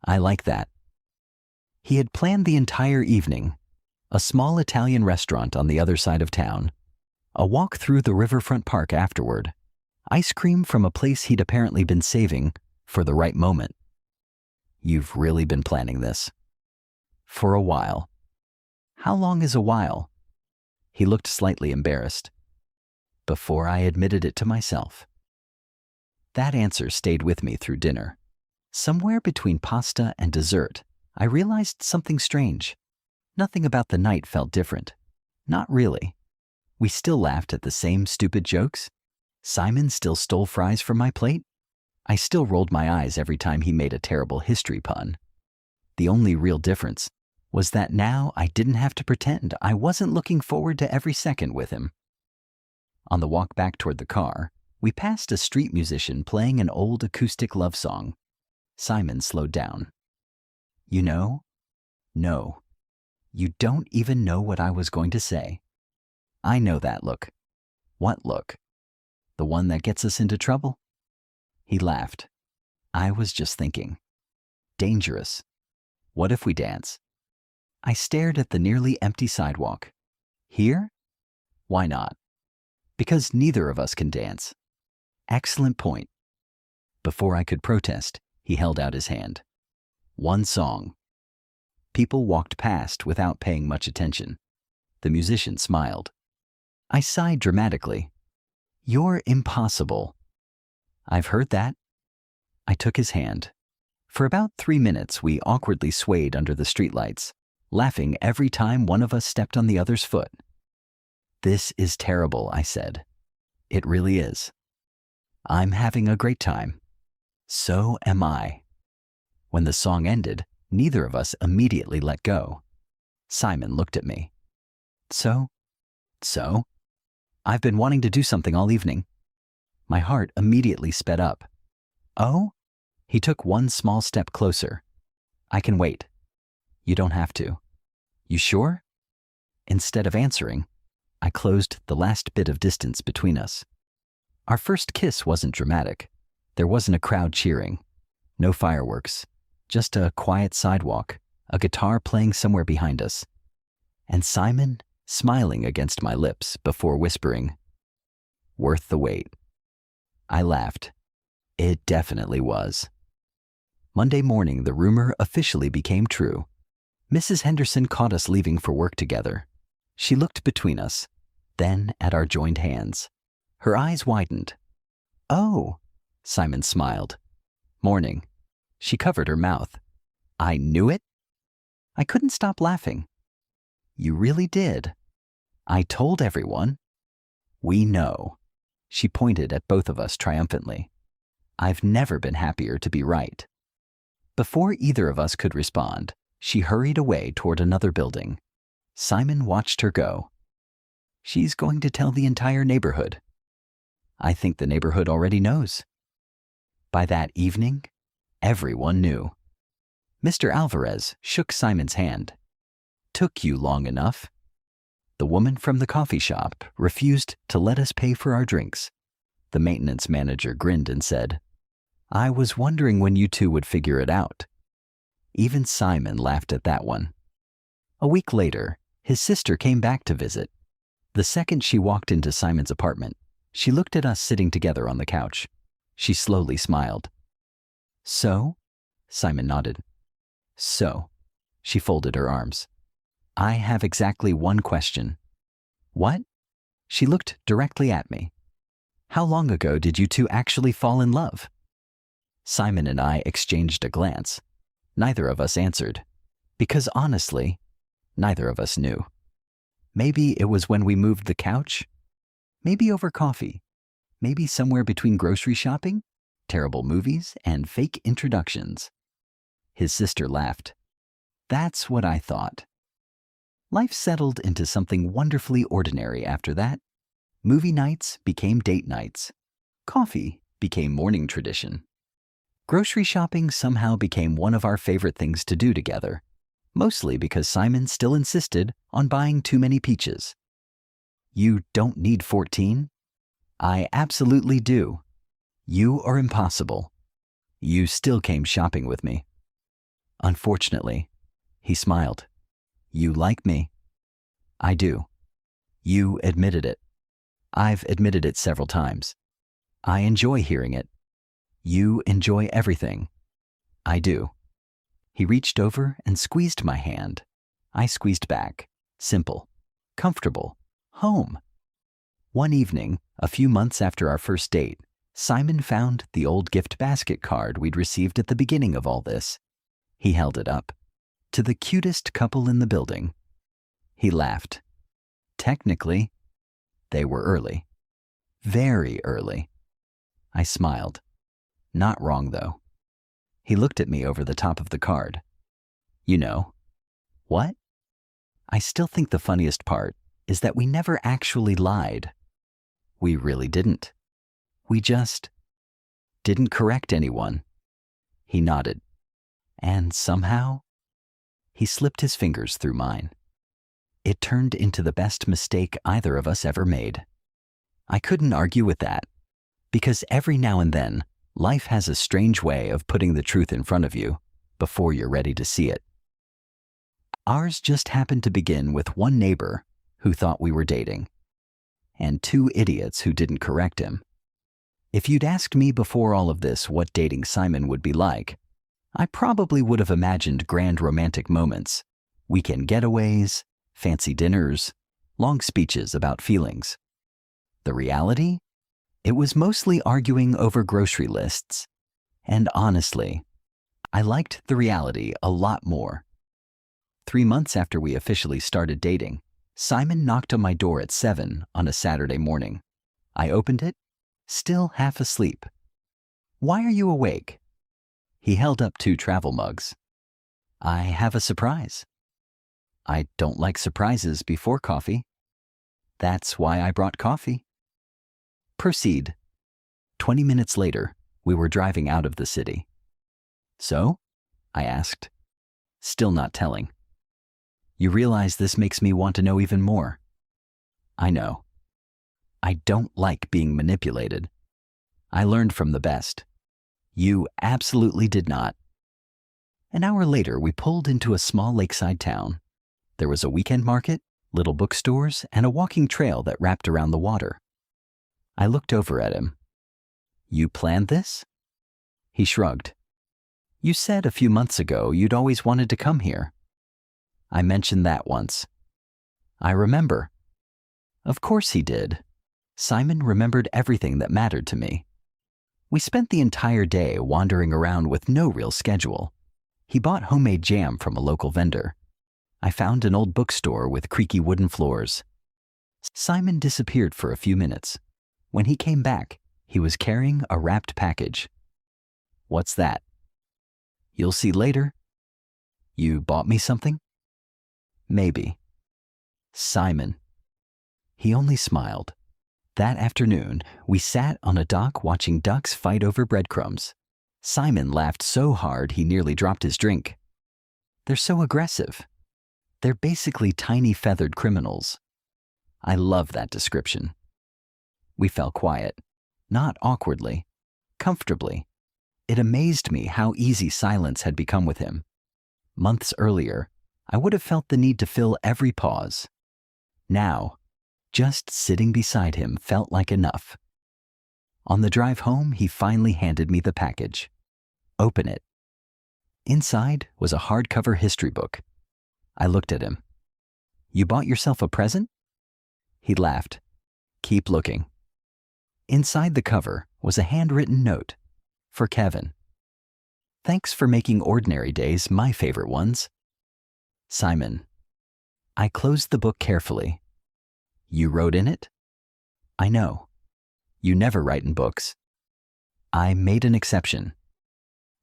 I like that. He had planned the entire evening, a small Italian restaurant on the other side of town, a walk through the riverfront park afterward, ice cream from a place he'd apparently been saving for the right moment. You've really been planning this. For a while. How long is a while? He looked slightly embarrassed. Before I admitted it to myself. That answer stayed with me through dinner. Somewhere between pasta and dessert, I realized something strange. Nothing about the night felt different. Not really. We still laughed at the same stupid jokes. Simon still stole fries from my plate. I still rolled my eyes every time he made a terrible history pun. The only real difference was that now I didn't have to pretend I wasn't looking forward to every second with him. On the walk back toward the car, we passed a street musician playing an old acoustic love song. Simon slowed down. You know? No. You don't even know what I was going to say. I know that look. What look? The one that gets us into trouble? He laughed. I was just thinking. Dangerous. What if we dance? I stared at the nearly empty sidewalk. Here? Why not? Because neither of us can dance. Excellent point. Before I could protest, he held out his hand. One song. People walked past without paying much attention. The musician smiled. I sighed dramatically. You're impossible. I've heard that. I took his hand. For about 3 minutes, we awkwardly swayed under the streetlights, laughing every time one of us stepped on the other's foot. This is terrible, I said. It really is. I'm having a great time. So am I. When the song ended, neither of us immediately let go. Simon looked at me. So? I've been wanting to do something all evening. My heart immediately sped up. Oh? He took one small step closer. I can wait. You don't have to. You sure? Instead of answering, I closed the last bit of distance between us. Our first kiss wasn't dramatic. There wasn't a crowd cheering. No fireworks. Just a quiet sidewalk, a guitar playing somewhere behind us. And Simon smiling against my lips before whispering, worth the wait. I laughed. It definitely was. Monday morning, the rumor officially became true. Mrs. Henderson caught us leaving for work together. She looked between us, then at our joined hands. Her eyes widened. Oh, Simon smiled. Morning. She covered her mouth. I knew it? I couldn't stop laughing. You really did. I told everyone. We know. She pointed at both of us triumphantly. I've never been happier to be right. Before either of us could respond, she hurried away toward another building. Simon watched her go. She's going to tell the entire neighborhood. I think the neighborhood already knows. By that evening, everyone knew. Mr. Alvarez shook Simon's hand. Took you long enough. The woman from the coffee shop refused to let us pay for our drinks. The maintenance manager grinned and said, I was wondering when you two would figure it out. Even Simon laughed at that one. A week later, his sister came back to visit. The second she walked into Simon's apartment, she looked at us sitting together on the couch. She slowly smiled. So? Simon nodded. So. She folded her arms. I have exactly one question. What? She looked directly at me. How long ago did you two actually fall in love? Simon and I exchanged a glance. Neither of us answered. Because honestly, neither of us knew. Maybe it was when we moved the couch. Maybe over coffee. Maybe somewhere between grocery shopping. terrible movies, and fake introductions. His sister laughed. That's what I thought. Life settled into something wonderfully ordinary after that. Movie nights became date nights. Coffee became morning tradition. Grocery shopping somehow became one of our favorite things to do together, mostly because Simon still insisted on buying too many peaches. You don't need 14? I absolutely do. You are impossible. You still came shopping with me. Unfortunately, he smiled. You like me. I do. You admitted it. I've admitted it several times. I enjoy hearing it. You enjoy everything. I do. He reached over and squeezed my hand. I squeezed back. Simple. Comfortable. Home. One evening, a few months after our first date, Simon found the old gift basket card we'd received at the beginning of all this. He held it up. To the cutest couple in the building. He laughed. Technically, they were early. Very early. I smiled. Not wrong, though. He looked at me over the top of the card. You know. What? I still think the funniest part is that we never actually lied. We really didn't. We just didn't correct anyone. He nodded. And somehow, he slipped his fingers through mine. It turned into the best mistake either of us ever made. I couldn't argue with that, because every now and then, life has a strange way of putting the truth in front of you before you're ready to see it. Ours just happened to begin with one neighbor who thought we were dating, and two idiots who didn't correct him. If you'd asked me before all of this what dating Simon would be like, I probably would have imagined grand romantic moments, weekend getaways, fancy dinners, long speeches about feelings. The reality? It was mostly arguing over grocery lists. And honestly, I liked the reality a lot more. 3 months after we officially started dating, Simon knocked on my door at 7 on a Saturday morning. I opened it, still half asleep. Why are you awake? He held up 2 travel mugs. I have a surprise. I don't like surprises before coffee. That's why I brought coffee. Proceed. 20 minutes later, we were driving out of the city. So? I asked. Still not telling. You realize this makes me want to know even more. I know. I don't like being manipulated. I learned from the best. You absolutely did not. An hour later, we pulled into a small lakeside town. There was a weekend market, little bookstores, and a walking trail that wrapped around the water. I looked over at him. You planned this? He shrugged. You said a few months ago you'd always wanted to come here. I mentioned that once. I remember. Of course he did. Simon remembered everything that mattered to me. We spent the entire day wandering around with no real schedule. He bought homemade jam from a local vendor. I found an old bookstore with creaky wooden floors. Simon disappeared for a few minutes. When he came back, he was carrying a wrapped package. What's that? You'll see later. You bought me something? Maybe. Simon. He only smiled. That afternoon, we sat on a dock watching ducks fight over breadcrumbs. Simon laughed so hard he nearly dropped his drink. They're so aggressive. They're basically tiny feathered criminals. I love that description. We fell quiet, not awkwardly, comfortably. It amazed me how easy silence had become with him. Months earlier, I would have felt the need to fill every pause. Now, just sitting beside him felt like enough. On the drive home, he finally handed me the package. Open it. Inside was a hardcover history book. I looked at him. You bought yourself a present? He laughed. Keep looking. Inside the cover was a handwritten note. For Kevin. Thanks for making ordinary days my favorite ones. Simon. I closed the book carefully. You wrote in it? I know. You never write in books. I made an exception.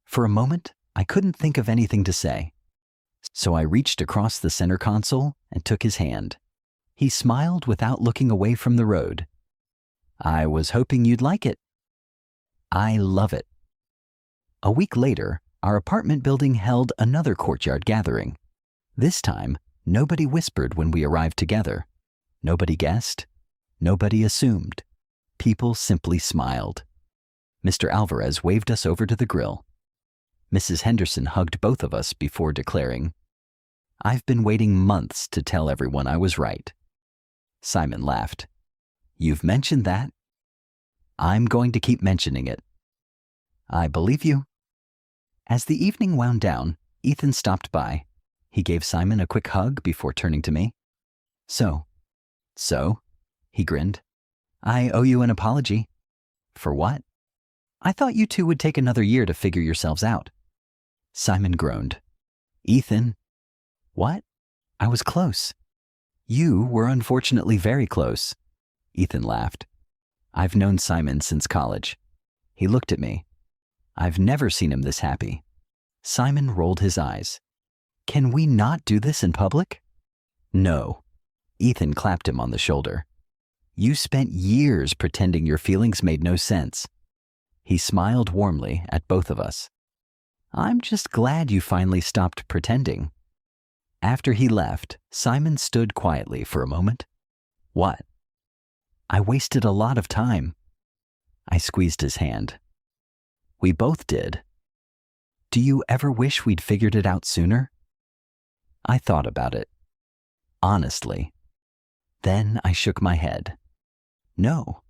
For a moment, I couldn't think of anything to say. So I reached across the center console and took his hand. He smiled without looking away from the road. I was hoping you'd like it. I love it. A week later, our apartment building held another courtyard gathering. This time, nobody whispered when we arrived together. Nobody guessed. Nobody assumed. People simply smiled. Mr. Alvarez waved us over to the grill. Mrs. Henderson hugged both of us before declaring, "I've been waiting months to tell everyone I was right." Simon laughed. "You've mentioned that." "I'm going to keep mentioning it." "I believe you." As the evening wound down, Ethan stopped by. He gave Simon a quick hug before turning to me. So, he grinned. "I owe you an apology." "For what?" "I thought you two would take another year to figure yourselves out." Simon groaned. "Ethan." "What?" "I was close." "You were unfortunately very close." Ethan laughed. "I've known Simon since college." He looked at me. "I've never seen him this happy." Simon rolled his eyes. "Can we not do this in public?" "No." Ethan clapped him on the shoulder. "You spent years pretending your feelings made no sense." He smiled warmly at both of us. "I'm just glad you finally stopped pretending." After he left, Simon stood quietly for a moment. "What?" "I wasted a lot of time." I squeezed his hand. "We both did." "Do you ever wish we'd figured it out sooner?" I thought about it. Honestly. Then I shook my head. No.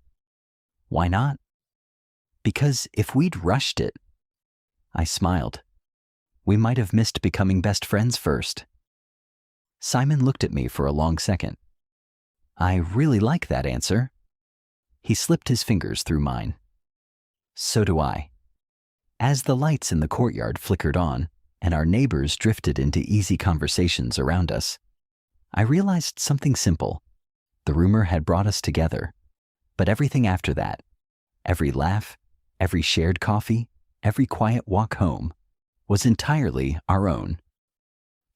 "Why not?" "Because if we'd rushed it..." I smiled. "We might have missed becoming best friends first." Simon looked at me for a long second. "I really like that answer." He slipped his fingers through mine. "So do I." As the lights in the courtyard flickered on and our neighbors drifted into easy conversations around us, I realized something simple. The rumor had brought us together, but everything after that, every laugh, every shared coffee, every quiet walk home, was entirely our own.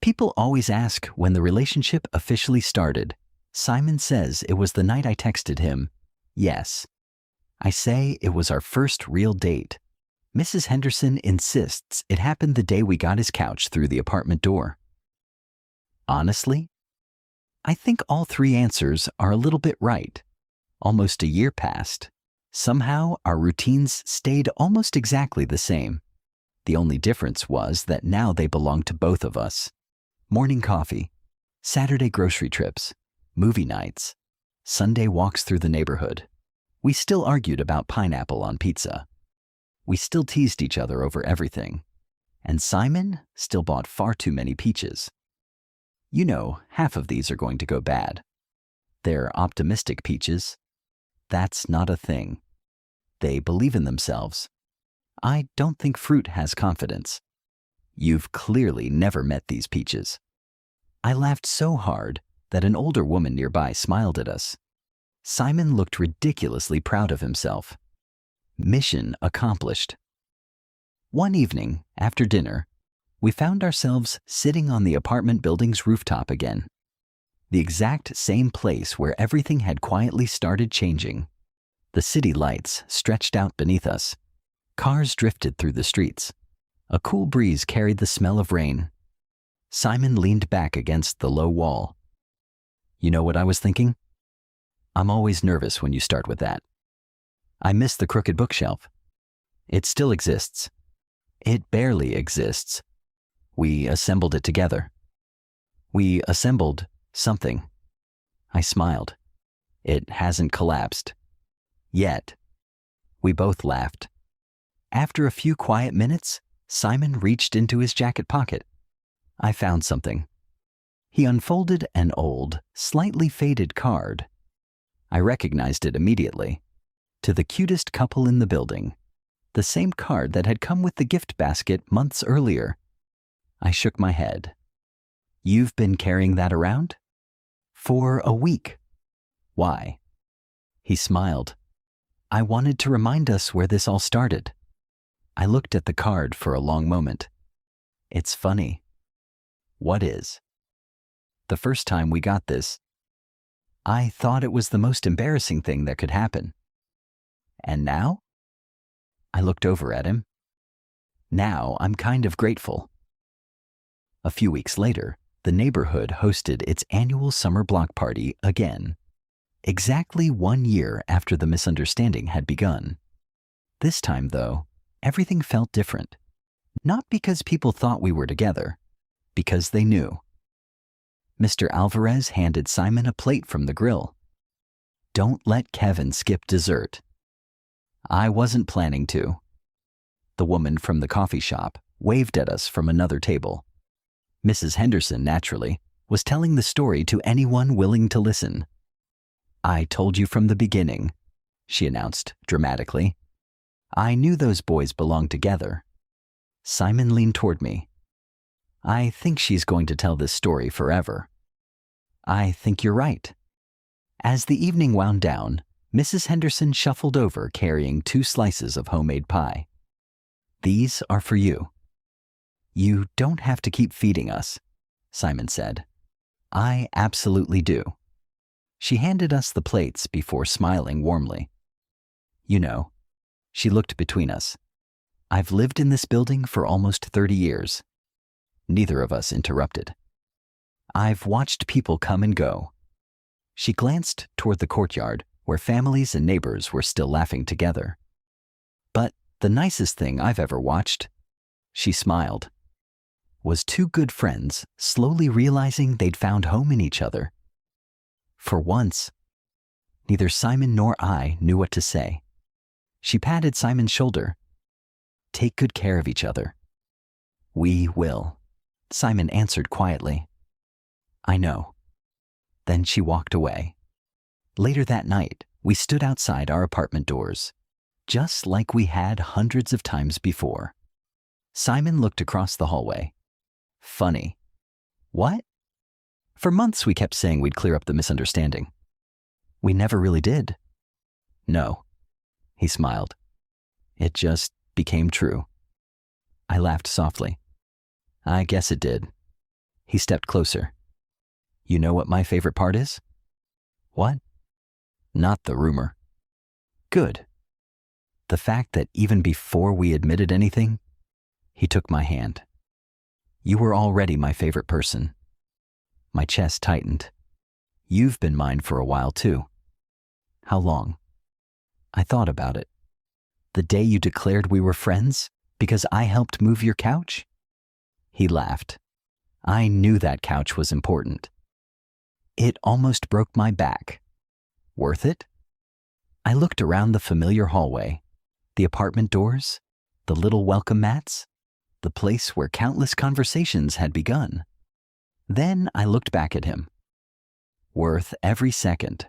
People always ask when the relationship officially started. Simon says it was the night I texted him, "Yes." I say it was our first real date. Mrs. Henderson insists it happened the day we got his couch through the apartment door. Honestly, I think all three answers are a little bit right. Almost a year passed. Somehow our routines stayed almost exactly the same. The only difference was that now they belonged to both of us. Morning coffee, Saturday grocery trips, movie nights, Sunday walks through the neighborhood. We still argued about pineapple on pizza. We still teased each other over everything. And Simon still bought far too many peaches. You know, half of these are going to go bad. They're optimistic peaches. That's not a thing. They believe in themselves. I don't think fruit has confidence. You've clearly never met these peaches. I laughed so hard that an older woman nearby smiled at us. Simon looked ridiculously proud of himself. Mission accomplished. One evening, after dinner, we found ourselves sitting on the apartment building's rooftop again. The exact same place where everything had quietly started changing. The city lights stretched out beneath us. Cars drifted through the streets. A cool breeze carried the smell of rain. Simon leaned back against the low wall. You know what I was thinking? I'm always nervous when you start with that. I miss the crooked bookshelf. It still exists. It barely exists. We assembled it together. We assembled something. I smiled. It hasn't collapsed. Yet. We both laughed. After a few quiet minutes, Simon reached into his jacket pocket. I found something. He unfolded an old, slightly faded card. I recognized it immediately. To the cutest couple in the building. The same card that had come with the gift basket months earlier. I shook my head. You've been carrying that around? For a week. Why? He smiled. I wanted to remind us where this all started. I looked at the card for a long moment. It's funny. What is? The first time we got this, I thought it was the most embarrassing thing that could happen. And now? I looked over at him. Now I'm kind of grateful. A few weeks later, the neighborhood hosted its annual summer block party again, exactly 1 year after the misunderstanding had begun. This time, though, everything felt different. Not because people thought we were together, because they knew. Mr. Alvarez handed Simon a plate from the grill. Don't let Kevin skip dessert. I wasn't planning to. The woman from the coffee shop waved at us from another table. Mrs. Henderson, naturally, was telling the story to anyone willing to listen. I told you from the beginning, she announced dramatically. I knew those boys belonged together. Simon leaned toward me. I think she's going to tell this story forever. I think you're right. As the evening wound down, Mrs. Henderson shuffled over carrying 2 slices of homemade pie. These are for you. You don't have to keep feeding us, Simon said. I absolutely do. She handed us the plates before smiling warmly. You know, she looked between us. I've lived in this building for almost 30 years. Neither of us interrupted. I've watched people come and go. She glanced toward the courtyard where families and neighbors were still laughing together. But the nicest thing I've ever watched, she smiled, was 2 good friends slowly realizing they'd found home in each other. For once, neither Simon nor I knew what to say. She patted Simon's shoulder. Take good care of each other. We will, Simon answered quietly. I know. Then she walked away. Later that night, we stood outside our apartment doors, just like we had hundreds of times before. Simon looked across the hallway. Funny. What? For months we kept saying we'd clear up the misunderstanding. We never really did. No, he smiled. It just became true. I laughed softly. I guess it did. He stepped closer. You know what my favorite part is? What? Not the rumor. Good. The fact that even before we admitted anything, he took my hand. You were already my favorite person. My chest tightened. You've been mine for a while, too. How long? I thought about it. The day you declared we were friends because I helped move your couch? He laughed. I knew that couch was important. It almost broke my back. Worth it? I looked around the familiar hallway, the apartment doors, the little welcome mats, the place where countless conversations had begun. Then I looked back at him. Worth every second.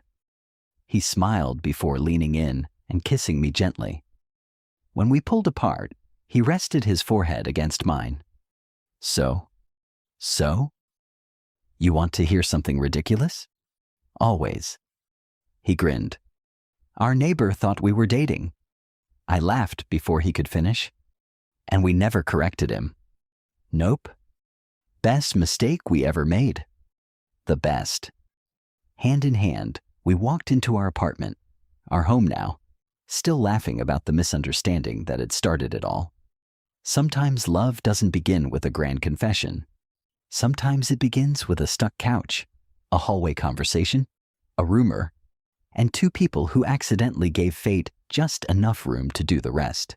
He smiled before leaning in and kissing me gently. When we pulled apart, he rested his forehead against mine. So? You want to hear something ridiculous? Always. He grinned. Our neighbor thought we were dating. I laughed before he could finish, and we never corrected him. Nope. Best mistake we ever made. The best. Hand in hand, we walked into our apartment, our home now, still laughing about the misunderstanding that had started it all. Sometimes love doesn't begin with a grand confession. Sometimes it begins with a stuck couch, a hallway conversation, a rumor, and 2 people who accidentally gave fate just enough room to do the rest.